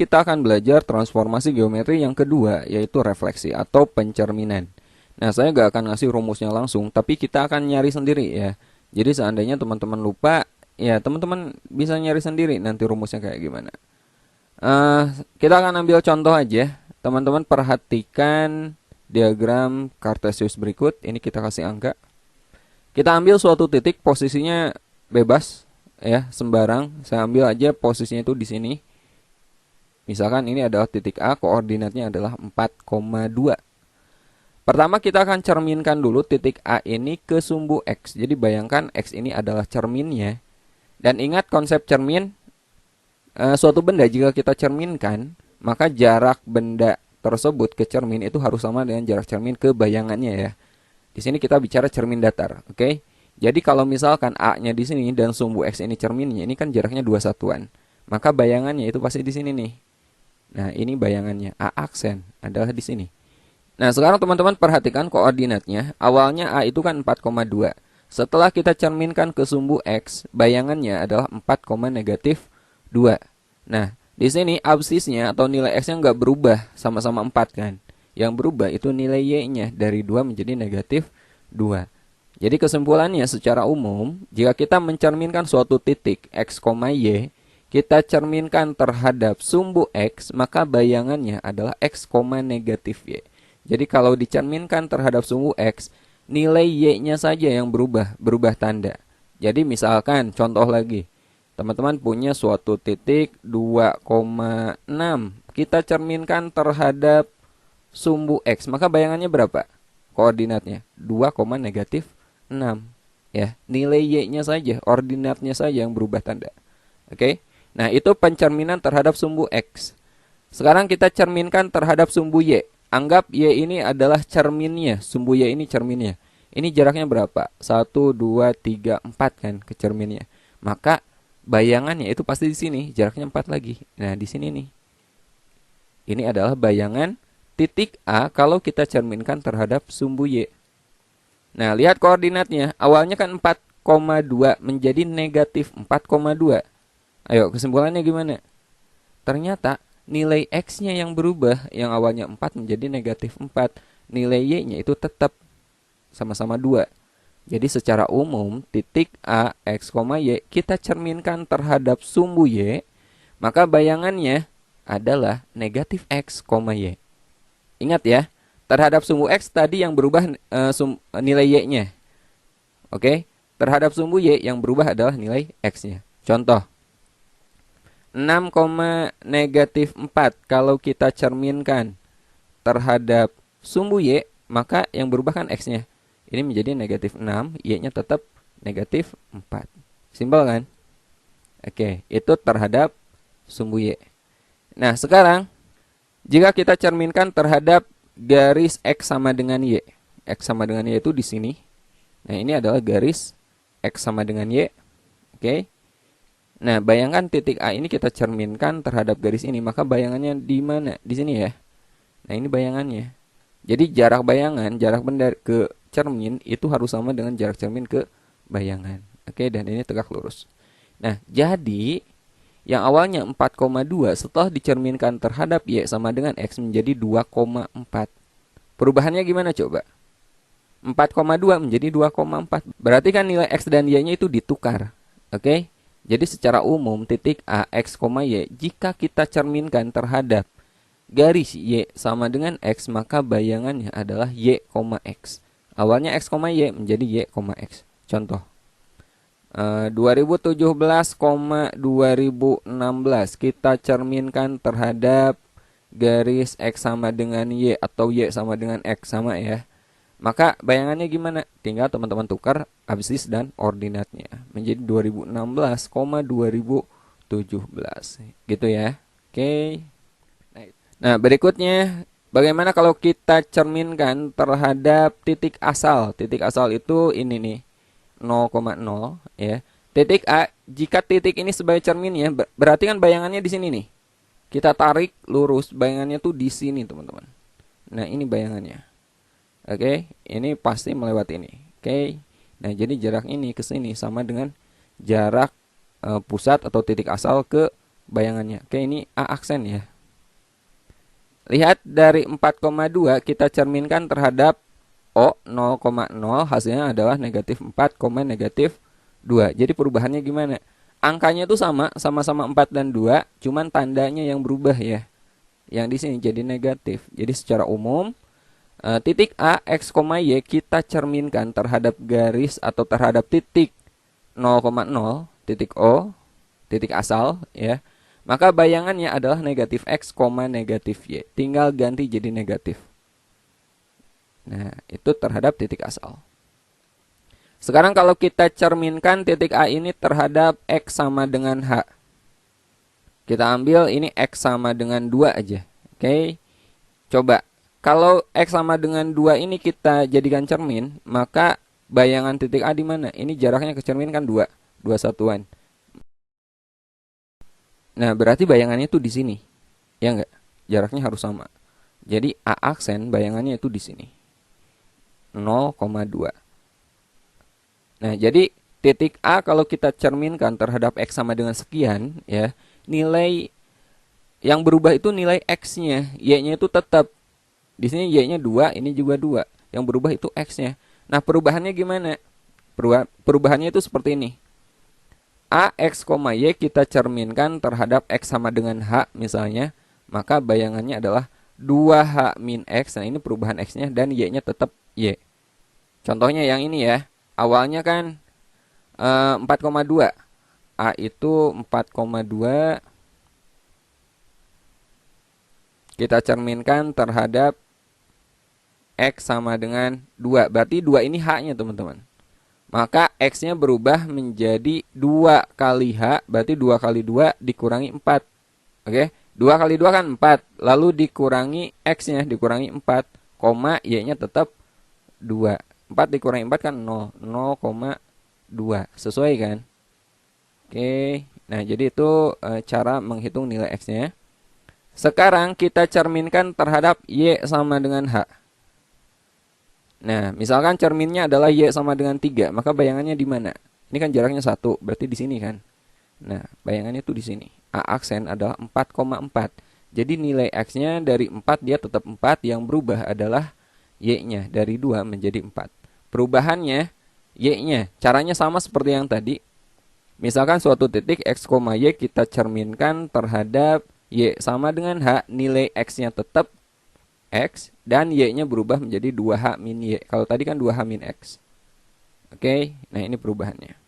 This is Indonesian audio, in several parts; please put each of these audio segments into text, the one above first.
kita akan belajar transformasi geometri yang kedua, yaitu refleksi atau pencerminan. Nah, saya nggak akan ngasih rumusnya langsung, tapi kita akan nyari sendiri ya. Jadi seandainya teman-teman lupa, ya teman-teman bisa nyari sendiri nanti rumusnya kayak gimana. Eh, kita akan ambil contoh aja. Teman-teman perhatikan diagram Cartesius berikut. Ini kita kasih angka. Kita ambil suatu titik, posisinya bebas ya, sembarang. Saya ambil aja posisinya itu di sini. Misalkan ini adalah titik A, koordinatnya adalah 4,2. Pertama kita akan cerminkan dulu titik A ini ke sumbu X. Jadi bayangkan X ini adalah cerminnya. Dan ingat konsep cermin, suatu benda jika kita cerminkan, maka jarak benda tersebut ke cermin itu harus sama dengan jarak cermin ke bayangannya ya. Di sini kita bicara cermin datar, oke? Jadi kalau misalkan A-nya di sini dan sumbu X ini cerminnya, ini kan jaraknya 2 satuan. Maka bayangannya itu pasti di sini nih. Nah, ini bayangannya. A aksen adalah di sini. Nah, sekarang teman-teman perhatikan koordinatnya. Awalnya A itu kan 4,2. Setelah kita cerminkan ke sumbu X, bayangannya adalah 4,-2. Nah, di sini absisnya atau nilai X-nya nggak berubah, sama-sama 4 kan. Yang berubah itu nilai Y-nya dari 2 menjadi -2. Jadi kesimpulannya secara umum, jika kita mencerminkan suatu titik X, Y, kita cerminkan terhadap sumbu X, maka bayangannya adalah X, -Y. Jadi kalau dicerminkan terhadap sumbu X, nilai Y-nya saja yang berubah tanda. Jadi misalkan contoh lagi, teman-teman punya suatu titik 2,6. Kita cerminkan terhadap sumbu X, maka bayangannya berapa? Koordinatnya 2, -6. Ya, nilai Y-nya saja, ordinatnya saja yang berubah tanda. Oke. Nah, itu pencerminan terhadap sumbu X. Sekarang kita cerminkan terhadap sumbu Y. Anggap Y ini adalah cerminnya, sumbu Y ini cerminnya. Ini jaraknya berapa? 1, 2, 3, 4 kan ke cerminnya. Maka bayangannya itu pasti di sini, jaraknya 4 lagi. Nah, di sini nih. Ini adalah bayangan titik A kalau kita cerminkan terhadap sumbu Y. Nah, lihat koordinatnya. Awalnya kan 4,2 menjadi -4,2. Ayo, kesimpulannya gimana? Ternyata nilai X-nya yang berubah, yang awalnya 4 menjadi -4. Nilai Y-nya itu tetap sama-sama 2. Jadi secara umum, titik A, X, Y kita cerminkan terhadap sumbu Y, maka bayangannya adalah -X, Y. Ingat ya, terhadap sumbu X tadi yang berubah nilai Y-nya. Oke, terhadap sumbu Y yang berubah adalah nilai X-nya. Contoh, 6, -4 kalau kita cerminkan terhadap sumbu Y, maka yang berubah kan X-nya. Ini menjadi -6, Y-nya tetap -4. Simpel kan? Oke, itu terhadap sumbu Y. Nah, sekarang jika kita cerminkan terhadap garis X sama dengan Y. X sama dengan Y itu di sini. Nah, ini adalah garis X sama dengan Y. Oke. Nah, bayangkan titik A ini kita cerminkan terhadap garis ini, maka bayangannya di mana? Di sini ya. Nah, ini bayangannya. Jadi jarak bayangan, jarak benda ke cermin itu harus sama dengan jarak cermin ke bayangan. Oke, dan ini tegak lurus. Nah, jadi yang awalnya 4,2 setelah dicerminkan terhadap Y sama dengan X menjadi 2,4. Perubahannya gimana coba? 4,2 menjadi 2,4. Berarti kan nilai X dan Y-nya itu ditukar. Oke? Jadi secara umum titik A, X, Y jika kita cerminkan terhadap garis Y sama dengan X, maka bayangannya adalah Y, X. Awalnya X, Y menjadi Y, X. Contoh, 2017, 2016 kita cerminkan terhadap garis X sama dengan Y atau Y sama dengan X, sama ya. Maka bayangannya gimana? Tinggal teman-teman tukar absis dan ordinatnya menjadi 2016, 2017 gitu ya. Oke. Nah, berikutnya bagaimana kalau kita cerminkan terhadap titik asal? Titik asal itu ini nih, 0,0 ya. Titik A, jika titik ini sebagai cerminnya, berarti kan bayangannya di sini nih. Kita tarik lurus, bayangannya tuh di sini, teman-teman. Nah, ini bayangannya. Oke, ini pasti melewati ini. Oke. Nah, jadi jarak ini ke sini sama dengan jarak pusat atau titik asal ke bayangannya. Oke, ini A aksen ya. Lihat dari 4,2 kita cerminkan terhadap O 0,0, hasilnya adalah negatif 4, negatif 2. Jadi perubahannya gimana? Angkanya itu sama-sama 4 dan 2, cuman tandanya yang berubah ya. Yang di sini jadi negatif. Jadi secara umum titik A, X, Y kita cerminkan terhadap garis atau terhadap titik 0,0, titik O, titik asal ya. Maka bayangannya adalah negatif X, negatif Y. Tinggal ganti jadi negatif. Nah, itu terhadap titik asal. Sekarang kalau kita cerminkan titik A ini terhadap X sama dengan H. Kita ambil ini X sama dengan 2 aja. Oke. Coba, kalau X sama dengan 2 ini kita jadikan cermin, maka bayangan titik A di mana? Ini jaraknya ke cermin kan 2 satuan. Nah, berarti bayangannya itu di sini. Ya enggak? Jaraknya harus sama. Jadi A aksen bayangannya itu di sini. 0,2. Nah, jadi titik A kalau kita cerminkan terhadap X sama dengan sekian, ya, nilai yang berubah itu nilai X-nya. Y-nya itu tetap. Di sini Y-nya 2, ini juga 2. Yang berubah itu X-nya. Nah, perubahannya gimana? Perubahannya itu seperti ini. A, X, Y kita cerminkan terhadap X sama dengan H misalnya, maka bayangannya adalah 2H min X. Nah, ini perubahan X-nya dan Y-nya tetap Y. Contohnya yang ini ya. Awalnya kan 4,2. A itu 4,2 kita cerminkan terhadap X sama dengan 2. Berarti 2 ini H-nya teman-teman. Maka X-nya berubah menjadi 2 kali H, berarti 2 kali 2 dikurangi 4. Oke, 2 kali 2 kan 4, lalu dikurangi X-nya, dikurangi 4, Y-nya tetap 2. 4 dikurangi 4 kan 0, 0,2. Sesuai kan? Oke, nah jadi itu cara menghitung nilai X-nya. Sekarang kita cerminkan terhadap Y sama dengan H. Nah, misalkan cerminnya adalah Y sama dengan 3, maka bayangannya di mana? Ini kan jaraknya 1, berarti di sini kan? Nah, bayangannya itu di sini. A aksen adalah 4,4. Jadi nilai X-nya dari 4 dia tetap 4, yang berubah adalah Y-nya dari 2 menjadi 4. Perubahannya Y-nya, caranya sama seperti yang tadi. Misalkan suatu titik X, Y kita cerminkan terhadap Y sama dengan H, nilai X-nya tetap X dan Y-nya berubah menjadi 2H min Y. Kalau tadi kan 2H min X. Oke, nah ini perubahannya.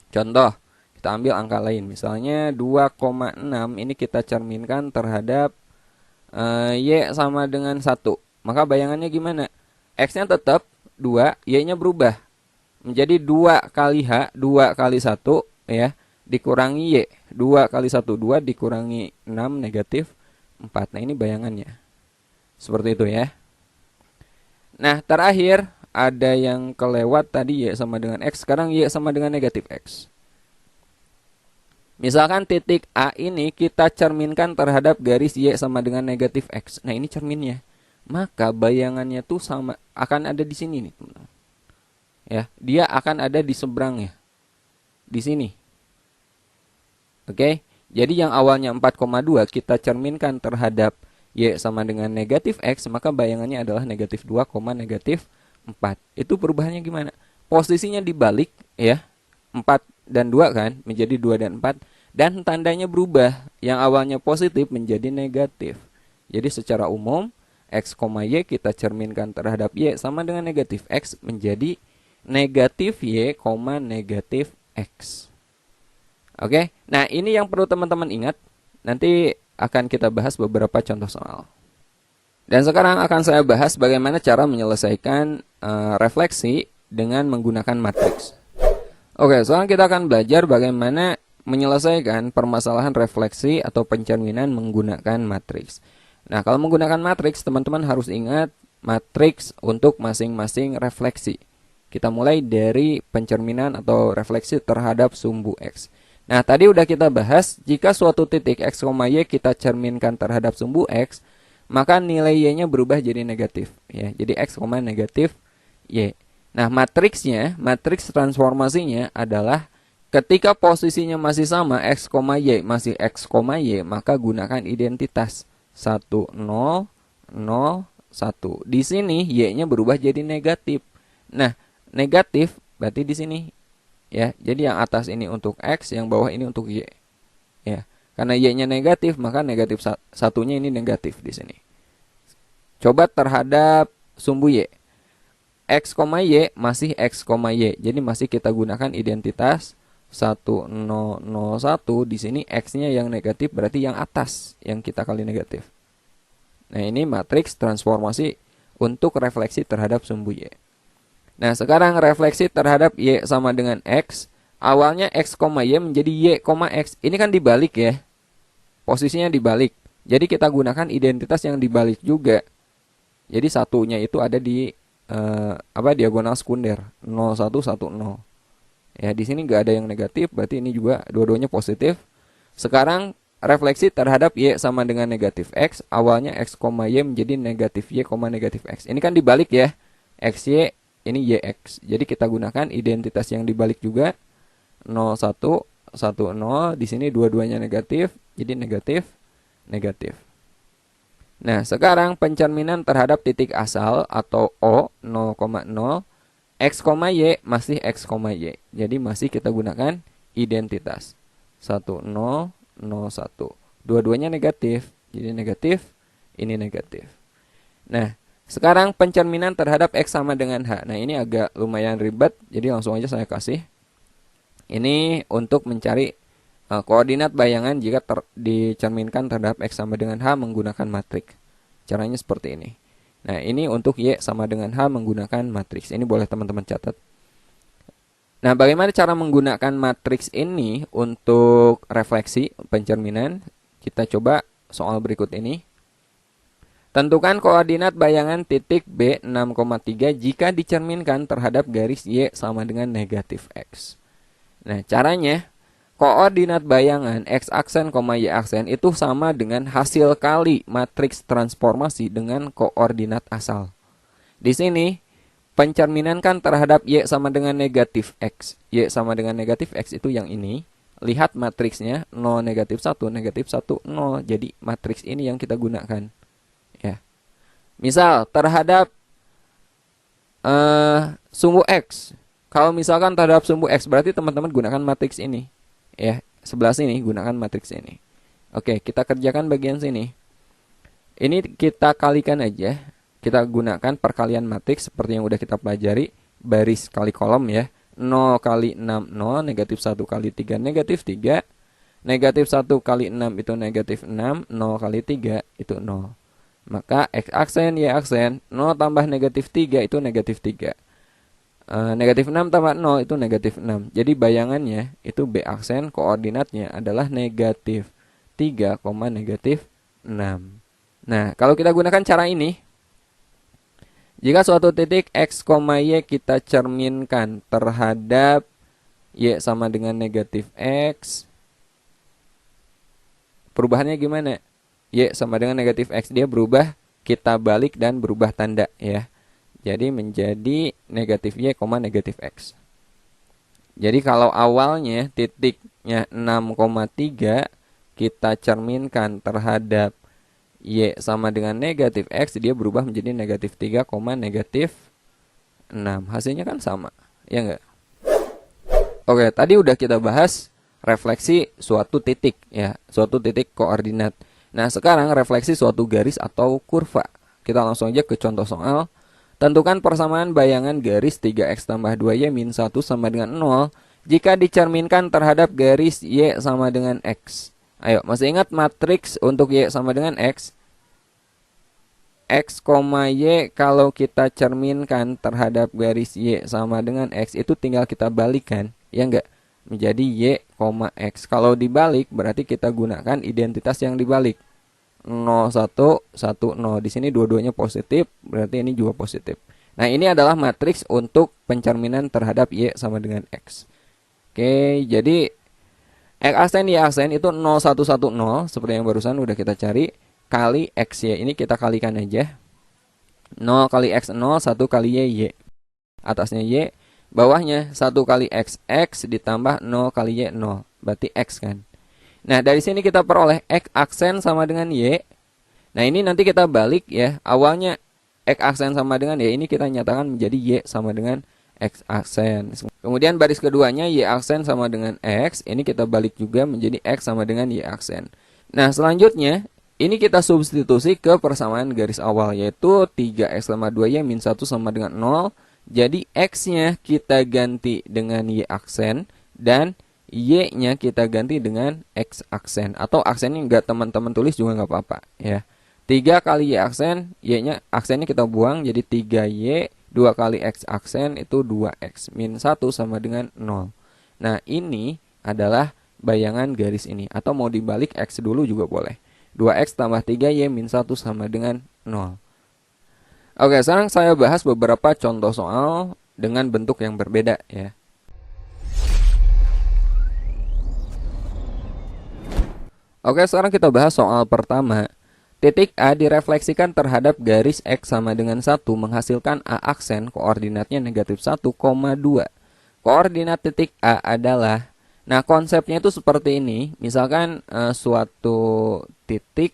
Contoh, kita ambil angka lain. Misalnya 2,6 ini kita cerminkan terhadap Y sama dengan 1. Maka bayangannya gimana? X-nya tetap 2, Y-nya berubah menjadi 2 kali H, 2 kali 1 ya, dikurangi Y. 2 kali 1, 2 dikurangi 6 negatif 4. Nah, ini bayangannya. Seperti itu ya. Nah, terakhir ada yang kelewat tadi Y sama dengan X. Sekarang Y sama dengan negatif X. Misalkan titik A ini kita cerminkan terhadap garis Y sama dengan negatif X. Nah, ini cerminnya. Maka bayangannya tuh sama, akan ada di sini nih, teman-teman. Ya, dia akan ada di seberangnya. Di sini. Oke. Jadi yang awalnya 4,2 kita cerminkan terhadap Y sama dengan negatif X, maka bayangannya adalah negatif 2, negatif 4. Itu perubahannya gimana? Posisinya dibalik ya. 4 dan 2 kan, menjadi 2 dan 4. Dan tandanya berubah. Yang awalnya positif menjadi negatif. Jadi secara umum, X, Y kita cerminkan terhadap Y sama dengan negatif X menjadi negatif Y, negatif X. Oke, nah ini yang perlu teman-teman ingat. Nanti akan kita bahas beberapa contoh soal. Dan sekarang akan saya bahas bagaimana cara menyelesaikan refleksi dengan menggunakan matriks. Oke, sekarang kita akan belajar bagaimana menyelesaikan permasalahan refleksi atau pencerminan menggunakan matriks. Nah, kalau menggunakan matriks, teman-teman harus ingat matriks untuk masing-masing refleksi. Kita mulai dari pencerminan atau refleksi terhadap sumbu X. Nah, tadi udah kita bahas, jika suatu titik X, Y kita cerminkan terhadap sumbu X, maka nilai Y-nya berubah jadi negatif. Ya, jadi X, negatif Y. Nah, matriksnya, matriks transformasinya adalah Ketika posisinya masih sama, X, Y masih X, Y, maka gunakan identitas 1, 0, 0, 1. Di sini Y-nya berubah jadi negatif. Nah, negatif berarti di sini ya. Jadi yang atas ini untuk X, yang bawah ini untuk Y. Ya. Karena Y-nya negatif, maka negatif satunya ini negatif di sini. Coba terhadap sumbu Y. X, Y masih X, Y. Jadi masih kita gunakan identitas 1, 0, 0, 1. Di sini X-nya yang negatif berarti yang atas yang kita kali negatif. Nah, ini matriks transformasi untuk refleksi terhadap sumbu Y. Nah, sekarang refleksi terhadap Y sama dengan X. Awalnya X, Y menjadi Y, X. Ini kan dibalik ya. Posisinya dibalik. Jadi kita gunakan identitas yang dibalik juga. Jadi satunya itu ada di diagonal sekunder 0, 1, 1, 0. Ya, di sini nggak ada yang negatif, berarti ini juga dua-duanya positif. Sekarang refleksi terhadap Y sama dengan negatif X. Awalnya X, Y menjadi negatif Y, negatif X. Ini kan dibalik ya. XY, ini YX. Jadi kita gunakan identitas yang dibalik juga. 0, 1, 1, 0. Di sini dua-duanya negatif. Jadi negatif, negatif. Nah, sekarang pencerminan terhadap titik asal atau O 0,0. X, Y masih X, Y. Jadi masih kita gunakan identitas 1, 0, 0, 1. Dua-duanya negatif. Jadi negatif, ini negatif. Nah, sekarang pencerminan terhadap X sama dengan H. Nah, ini agak lumayan ribet. Jadi langsung aja saya kasih. Ini untuk mencari koordinat bayangan jika dicerminkan terhadap X sama dengan H menggunakan matriks. Caranya seperti ini. Nah, ini untuk Y sama dengan H menggunakan matriks. Ini boleh teman-teman catat. Nah, bagaimana cara menggunakan matriks ini untuk refleksi pencerminan? Kita coba soal berikut ini. Tentukan koordinat bayangan titik B 6,3 jika dicerminkan terhadap garis Y sama dengan negatif X. Nah, caranya koordinat bayangan X aksen, Y aksen itu sama dengan hasil kali matriks transformasi dengan koordinat asal. Di sini pencerminankan terhadap Y sama dengan negatif X. Y sama dengan negatif X itu yang ini. Lihat matriksnya 0, negatif 1, negatif 1, 0. Jadi matriks ini yang kita gunakan. Ya. Misal terhadap sumbu X. Kalau misalkan terhadap sumbu X berarti teman-teman gunakan matriks ini. Ya, sebelah sini gunakan matriks ini. Oke, kita kerjakan bagian sini. Ini kita kalikan aja. Kita gunakan perkalian matriks seperti yang udah kita pelajari. Baris kali kolom ya. 0 kali 6, 0. Negatif 1 kali 3, negatif 3. Negatif 1 kali 6 itu negatif 6. 0 kali 3 itu 0. Maka X aksen, Y aksen. 0 tambah negatif 3 itu negatif 3. Negatif 6 tambah 0 itu negatif 6. Jadi bayangannya itu B aksen koordinatnya adalah negatif 3, negatif 6. Nah, kalau kita gunakan cara ini, jika suatu titik X, Y kita cerminkan terhadap Y sama dengan negatif X, perubahannya gimana? Y sama dengan negatif X, dia berubah, kita balik dan berubah tanda ya. Jadi menjadi negatif Y, negatif X. Jadi kalau awalnya titiknya 6,3 kita cerminkan terhadap Y sama dengan negatif X, dia berubah menjadi negatif 3, negatif 6. Hasilnya kan sama, ya enggak? Oke, tadi udah kita bahas refleksi suatu titik ya, suatu titik koordinat. Nah, sekarang refleksi suatu garis atau kurva. Kita langsung aja ke contoh soal. Tentukan persamaan bayangan garis 3x tambah 2y min 1 sama dengan 0 jika dicerminkan terhadap garis y sama dengan x. Ayo, masih ingat matriks untuk y sama dengan x? X, y kalau kita cerminkan terhadap garis y sama dengan x itu tinggal kita balikan, ya enggak? Menjadi y, x. Kalau dibalik berarti kita gunakan identitas yang dibalik. 0, 1, 1, 0. Di sini dua-duanya positif, berarti ini juga positif. Nah, ini adalah matriks untuk pencerminan terhadap Y sama dengan X. Oke, jadi X aksen, Y aksen itu 0, 1, 1, 0. Seperti yang barusan udah kita cari. Kali X, Y. Ini kita kalikan aja. 0 kali X, 0. 1 kali Y, Y. Atasnya Y. Bawahnya 1 kali X, X ditambah 0 kali Y, 0. Berarti X kan. Nah, dari sini kita peroleh X aksen sama dengan Y. Nah, ini nanti kita balik ya. Awalnya X aksen sama dengan Y, ini kita nyatakan menjadi Y sama dengan X aksen. Kemudian baris keduanya Y aksen sama dengan X. Ini kita balik juga menjadi X sama dengan Y aksen. Nah, selanjutnya ini kita substitusi ke persamaan garis awal, yaitu 3X tambah 2Y min 1 sama dengan 0. Jadi X-nya kita ganti dengan Y aksen dan Y-nya kita ganti dengan X aksen. Atau aksennya nggak teman-teman tulis juga nggak apa-apa ya. 3 kali Y aksen, Y-nya aksennya kita buang jadi 3Y. 2 kali X aksen itu 2X min 1 sama dengan 0. Nah, ini adalah bayangan garis ini. Atau mau dibalik X dulu juga boleh. 2X tambah 3Y min 1 sama dengan 0. Oke, sekarang saya bahas beberapa contoh soal dengan bentuk yang berbeda ya. Oke, sekarang kita bahas soal pertama. Titik A direfleksikan terhadap garis X sama dengan 1 menghasilkan A aksen koordinatnya negatif 1, 2. Koordinat titik A adalah, nah konsepnya itu seperti ini. Misalkan suatu titik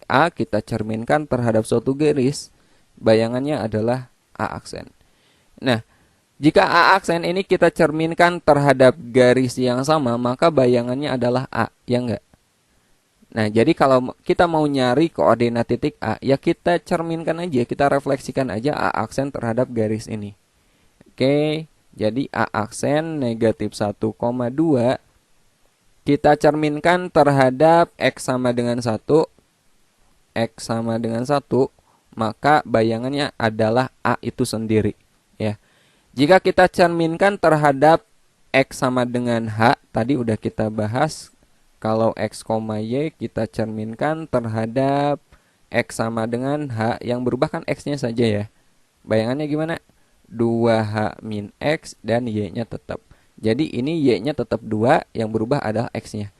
A kita cerminkan terhadap suatu garis. Bayangannya adalah A aksen. Nah, jika A aksen ini kita cerminkan terhadap garis yang sama, maka bayangannya adalah A, ya enggak? Nah, jadi kalau kita mau nyari koordinat titik A, ya kita cerminkan aja, kita refleksikan aja A aksen terhadap garis ini. Oke, jadi A aksen negatif 1, 2 kita cerminkan terhadap X sama dengan 1. X sama dengan 1. Maka bayangannya adalah A itu sendiri ya. Jika kita cerminkan terhadap X sama dengan H, tadi udah kita bahas. Kalau X, Y kita cerminkan terhadap X sama dengan H, yang berubah kan X-nya saja ya. Bayangannya gimana? 2H min X dan Y-nya tetap. Jadi ini Y-nya tetap 2, yang berubah adalah X-nya.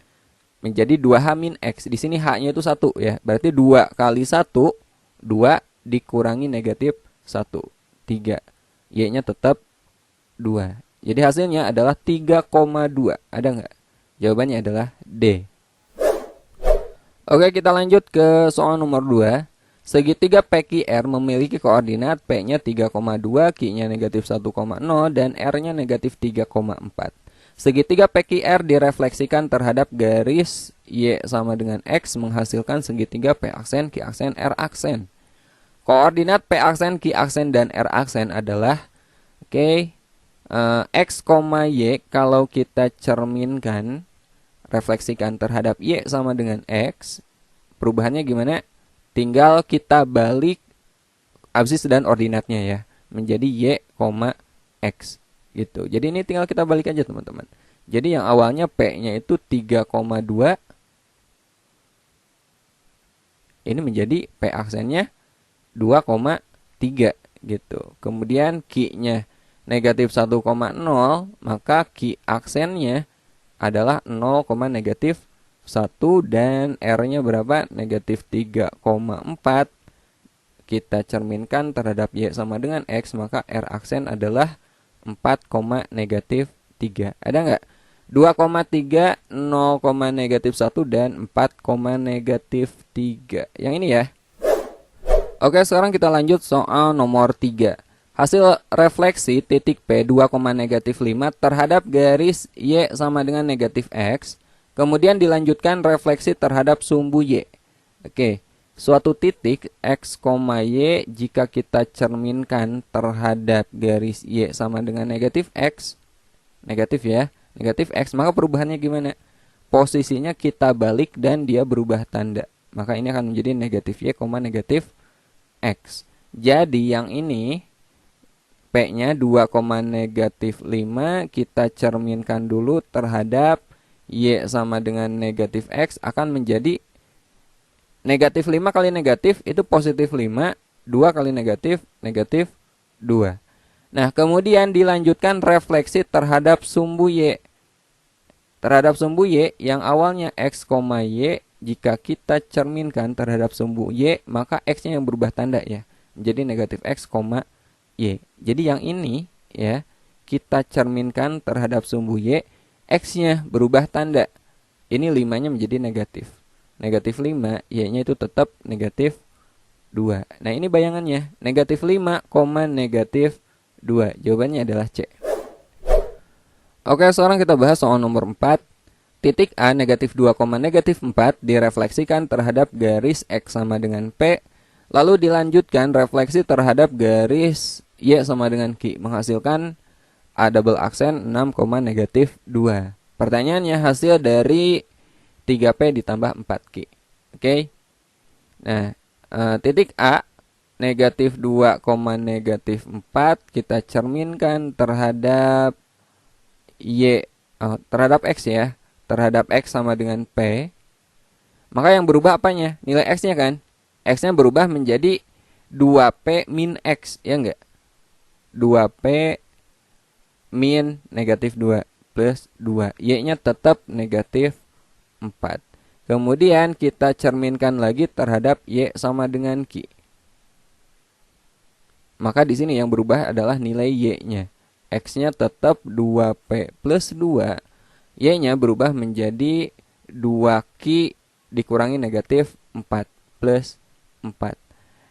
Menjadi 2H min X. Di sini H-nya itu 1 ya. Berarti 2 kali 1, 2 dikurangi negatif 1, 3. Y-nya tetap 2. Jadi hasilnya adalah 3,2. Ada nggak? Jawabannya adalah D. Oke, kita lanjut ke soal nomor 2. Segitiga PQR memiliki koordinat P-nya 3,2, Q-nya negatif 1,0, dan R-nya negatif 3,4. Segitiga PQR direfleksikan terhadap garis Y sama dengan X menghasilkan segitiga P aksen, Q aksen, R aksen. Koordinat P aksen, Q aksen, dan R aksen adalah X, Y kalau kita cerminkan, refleksikan terhadap Y sama dengan X, perubahannya gimana? Tinggal kita balik absis dan ordinatnya ya, menjadi Y, X gitu. Jadi ini tinggal kita balik aja teman-teman. Jadi yang awalnya P-nya itu 3,2, ini menjadi P aksennya 2,3 gitu. Kemudian Q-nya negatif 1,0, maka Q aksennya adalah 0, negatif 1 dan R-nya berapa? Negatif 3,4. Kita cerminkan terhadap Y sama dengan X, maka R aksen adalah 4, negatif 3. Ada nggak? 2,3, 0, negatif 1, dan 4, negatif 3. Yang ini ya. Oke, sekarang kita lanjut soal nomor 3. Hasil refleksi titik P 2, negatif 5 terhadap garis Y sama dengan negatif X. Kemudian dilanjutkan refleksi terhadap sumbu Y. Oke, suatu titik X, Y jika kita cerminkan terhadap garis Y sama dengan negatif X. Negatif ya, negatif X. Maka perubahannya gimana? Posisinya kita balik dan dia berubah tanda. Maka ini akan menjadi negatif Y, negatif X. Jadi yang ini P-nya 2, negatif 5 kita cerminkan dulu terhadap Y sama dengan negatif X akan menjadi negatif 5 kali negatif itu positif 5, 2 kali negatif, negatif 2. Nah, kemudian dilanjutkan refleksi terhadap sumbu Y. Terhadap sumbu Y yang awalnya X, Y, jika kita cerminkan terhadap sumbu Y, maka X-nya yang berubah tanda ya. Menjadi negatif X, Y. Jadi yang ini ya, kita cerminkan terhadap sumbu Y, X-nya berubah tanda. Ini 5-nya menjadi negatif. Negatif 5, Y-nya itu tetap negatif 2. Nah ini bayangannya, negatif 5, negatif 2. Jawabannya adalah C. Oke, sekarang kita bahas soal nomor 4. Titik A negatif 2, negatif 4 direfleksikan terhadap garis X sama dengan P. Lalu dilanjutkan refleksi terhadap garis Y sama dengan Q. Menghasilkan A double aksen 6, negatif 2. Pertanyaannya hasil dari 3P ditambah 4Q. Oke. Nah, titik A negatif 2, negatif 4 kita cerminkan terhadap Y, terhadap X ya. Terhadap X sama dengan P. Maka yang berubah apanya? Nilai X-nya kan? X-nya berubah menjadi 2P min X, ya enggak? 2P min negatif 2 plus 2. Y-nya tetap negatif 4. Kemudian kita cerminkan lagi terhadap Y sama dengan Q. Maka di sini yang berubah adalah nilai Y-nya. X-nya tetap 2P plus 2. Y-nya berubah menjadi 2Q dikurangi negatif 4 plus 4.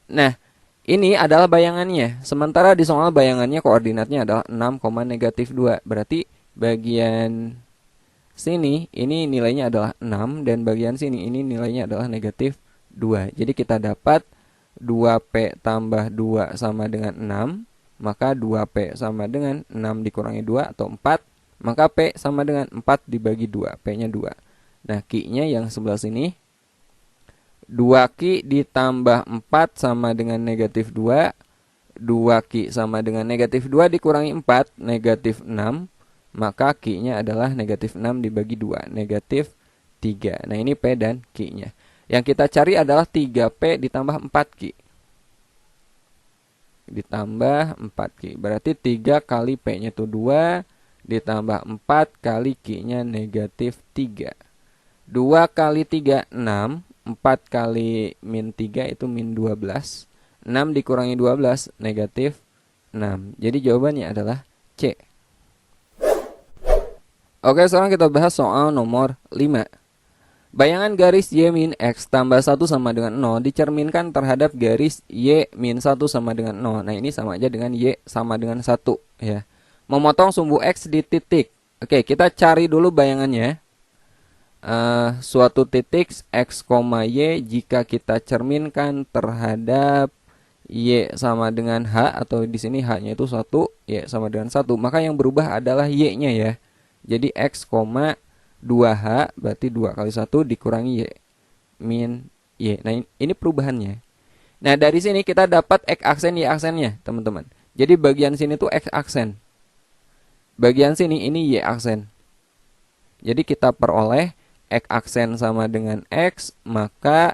Nah, ini adalah bayangannya. Sementara di soal bayangannya koordinatnya adalah 6, negatif 2. Berarti bagian sini ini nilainya adalah 6 dan bagian sini ini nilainya adalah negatif 2. Jadi kita dapat 2P tambah 2 sama dengan 6. Maka 2P sama dengan 6 dikurangi 2 atau 4. Maka P sama dengan 4 dibagi 2. P-nya 2. Nah, Q-nya yang sebelah sini. 2Q ditambah 4 sama dengan negatif 2. 2Q sama dengan negatif 2 dikurangi 4. Negatif 6. Maka Q-nya adalah negatif 6 dibagi 2. Negatif 3. Nah, ini P dan Q-nya. Yang kita cari adalah 3P ditambah 4Q. Ditambah 4Q. Berarti 3 kali P-nya itu 2. Ditambah 4 kali Q-nya negatif 3. 2 kali 3, 6. 4 kali min 3 itu min 12. 6 dikurangi 12, negatif 6. Jadi jawabannya adalah C. Oke, sekarang kita bahas soal nomor 5. Bayangan garis Y min X tambah 1 sama dengan 0 dicerminkan terhadap garis Y min 1 sama dengan 0. Nah, ini sama aja dengan Y sama dengan 1 ya. Memotong sumbu X di titik. Oke, kita cari dulu bayangannya. Suatu titik X, Y jika kita cerminkan terhadap Y sama dengan H, atau di sini H-nya itu 1, Y sama dengan 1, maka yang berubah adalah Y-nya ya. Jadi X, 2H berarti 2 kali 1 dikurangi Y min Y. Nah, ini perubahannya. Nah, dari sini kita dapat X aksen Y aksennya, teman-teman. Jadi bagian sini tuh X aksen. Bagian sini ini Y aksen. Jadi kita peroleh X aksen sama dengan X, maka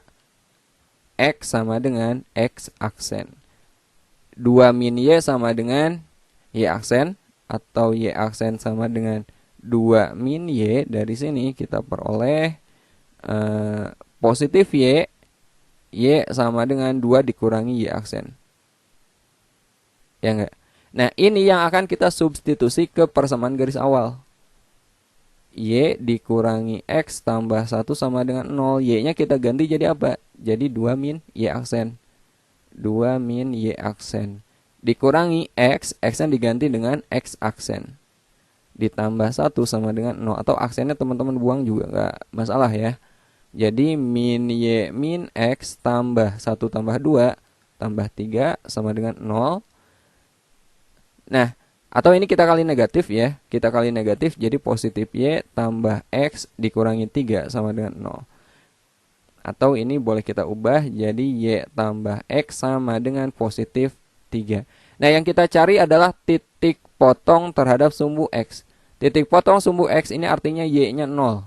X sama dengan X aksen. 2 min Y sama dengan Y aksen, atau Y aksen sama dengan 2 min Y. Dari sini kita peroleh positif Y. Y sama dengan 2 dikurangi Y aksen. Ya enggak? Nah, ini yang akan kita substitusi ke persamaan garis awal. Y dikurangi X tambah 1 sama dengan 0. Y-nya kita ganti jadi apa? Jadi 2 min Y aksen. 2 min Y aksen. Dikurangi X. X-nya diganti dengan X aksen. Ditambah 1 sama dengan 0. Atau aksennya teman-teman buang juga nggak masalah ya. Jadi min Y min X tambah 1 tambah 2 tambah 3 sama dengan 0. Nah, atau ini kita kali negatif ya. Kita kali negatif jadi positif Y tambah X dikurangi 3 sama dengan 0. Atau ini boleh kita ubah jadi Y tambah X sama dengan positif 3. Nah, yang kita cari adalah titik potong terhadap sumbu X. Titik potong sumbu X ini artinya Y-nya 0.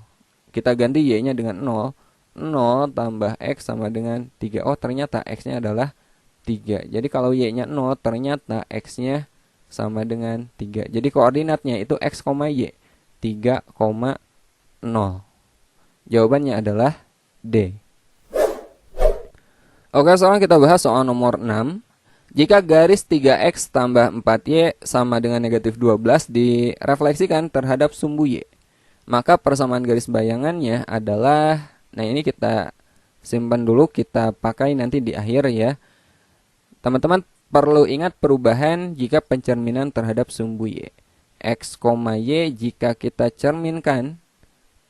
Kita ganti Y-nya dengan 0. 0 tambah X sama dengan 3. Oh, ternyata X-nya adalah 3. Jadi kalau Y-nya 0, ternyata X-nya sama dengan 3. Jadi koordinatnya itu X, Y. 3,0. Jawabannya adalah D. Oke, sekarang kita bahas soal nomor 6. Jika garis 3x tambah 4y sama dengan negatif 12 direfleksikan terhadap sumbu y, maka persamaan garis bayangannya adalah, nah ini kita simpan dulu, kita pakai nanti di akhir ya. Teman-teman perlu ingat perubahan jika pencerminan terhadap sumbu y. X, y jika kita cerminkan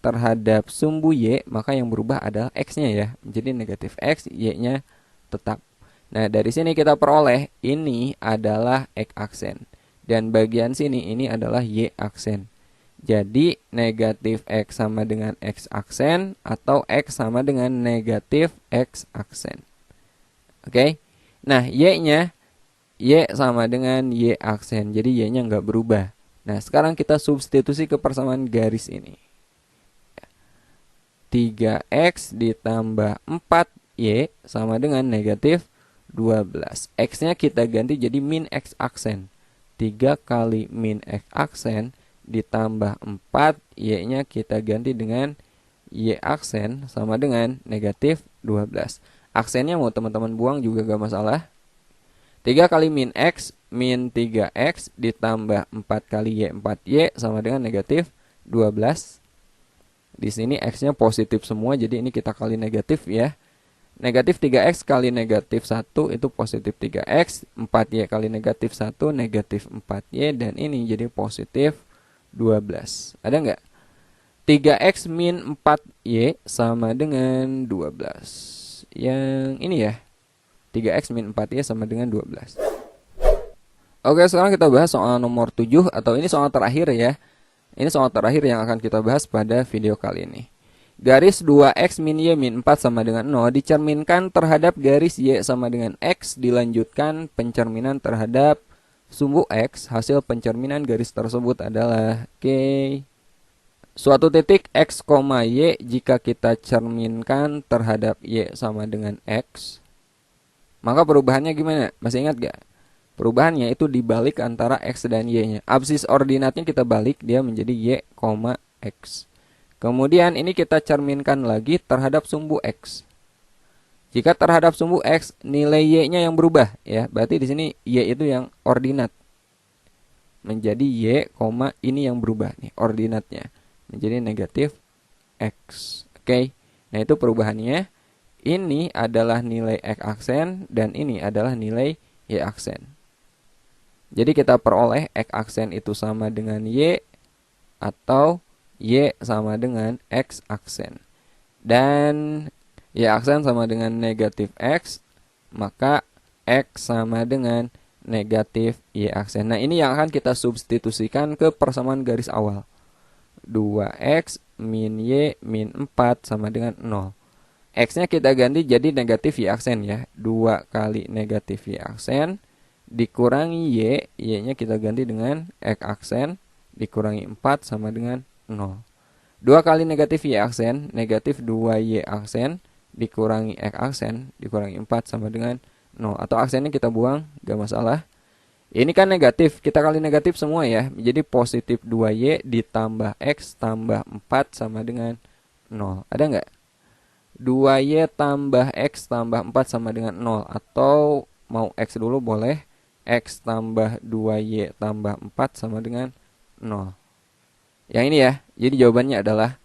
terhadap sumbu y, maka yang berubah adalah x-nya ya. Jadi negatif x, y-nya tetap. Nah, dari sini kita peroleh ini adalah x aksen. Dan bagian sini ini adalah y aksen. Jadi negatif x sama dengan x aksen atau x sama dengan negatif x aksen. Oke. Nah, y-nya y sama dengan y aksen. Jadi y-nya nggak berubah. Nah, sekarang kita substitusi ke persamaan garis ini. 3x ditambah 4y sama dengan negatif 12. X-nya kita ganti jadi min x aksen. 3 kali min x aksen ditambah 4, y-nya kita ganti dengan y aksen sama dengan negatif 12. Aksennya mau teman-teman buang juga gak masalah. 3 kali min x, min 3x ditambah 4 kali y 4y sama dengan negatif 12. Di sini x-nya positif semua, jadi ini kita kali negatif ya. Negatif 3x kali negatif 1 itu positif 3x, 4y kali negatif 1 negatif 4y, dan ini jadi positif 12. Ada nggak? 3x min 4y sama dengan 12. Yang ini ya, 3x min 4y sama dengan 12. Oke, sekarang kita bahas soal nomor 7, atau ini soal terakhir ya. Ini soal terakhir yang akan kita bahas pada video kali ini. Garis 2x min y min 4 sama dengan 0 dicerminkan terhadap garis y sama dengan x, dilanjutkan pencerminan terhadap sumbu x. Hasil pencerminan garis tersebut adalah suatu titik x, y jika kita cerminkan terhadap y sama dengan x. Maka perubahannya gimana? Masih ingat gak? Perubahannya itu dibalik antara x dan y-nya. Absis ordinatnya kita balik, dia menjadi y, x. Kemudian ini kita cerminkan lagi terhadap sumbu x. Jika terhadap sumbu x nilai y-nya yang berubah ya, berarti di sini y itu yang ordinat. Menjadi y, ini yang berubah nih ordinatnya. Menjadi negatif x. Oke. Nah, itu perubahannya. Ini adalah nilai x aksen dan ini adalah nilai y aksen. Jadi kita peroleh x aksen itu sama dengan y atau y sama dengan x aksen. Dan y aksen sama dengan negatif x, maka x sama dengan negatif y aksen. Nah, ini yang akan kita substitusikan ke persamaan garis awal. 2x min y min 4 sama dengan 0. X-nya kita ganti jadi negatif y aksen ya. 2 kali negatif y aksen dikurangi y, y-nya kita ganti dengan x aksen dikurangi 4 sama dengan 0. 2 kali negatif y aksen, negatif 2y aksen dikurangi x aksen dikurangi 4 sama dengan 0. Atau aksennya kita buang, gak masalah. Ini kan negatif, kita kali negatif semua ya. Jadi positif 2y ditambah x tambah 4 sama dengan 0. Ada nggak? 2y tambah x tambah 4 sama dengan 0. Atau mau x dulu boleh. X tambah 2y tambah 4 sama dengan 0. Yang ini ya. Jadi jawabannya adalah